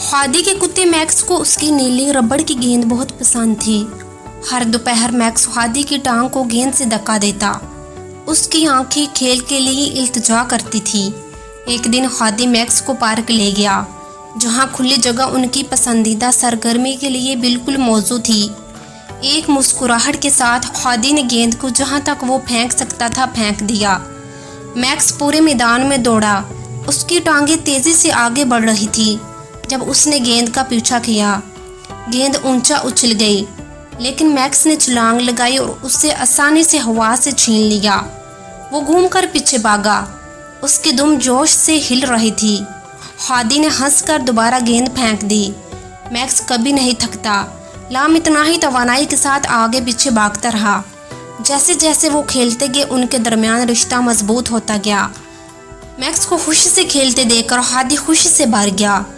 ہادی کے کتے میکس کو اس کی نیلی ربڑ کی گیند بہت پسند تھی۔ ہر دوپہر میکس ہادی کی ٹانگ کو گیند سے دھکا دیتا۔ اس کی آنکھیں کھیل کے لیے التجا کرتی تھی۔ ایک دن ہادی میکس کو پارک لے گیا، جہاں کھلی جگہ ان کی پسندیدہ سرگرمی کے لیے بالکل موزوں تھی۔ ایک مسکراہٹ کے ساتھ ہادی نے گیند کو جہاں تک وہ پھینک سکتا تھا پھینک دیا۔ میکس پورے میدان میں دوڑا۔ اس کی ٹانگیں تیزی سے آگے بڑھ رہی تھی۔ جب اس نے گیند کا پیچھا کیا، گیند اونچا اچھل گئی، لیکن میکس نے چھلانگ لگائی اور اسے آسانی سے ہوا سے چھین لیا۔ وہ گھوم کر پیچھے بھاگا۔ اس کی دم جوش سے ہل رہی تھی۔ ہادی نے ہنس کر دوبارہ گیند پھینک دی۔ میکس کبھی نہیں تھکتا، لامتناہی توانائی کے ساتھ آگے پیچھے بھاگتا رہا۔ جیسے جیسے وہ کھیلتے گئے ان کے درمیان رشتہ مضبوط ہوتا گیا۔ میکس کو خوشی سے کھیلتے دیکھ کر ہادی خوشی سے بھر گیا۔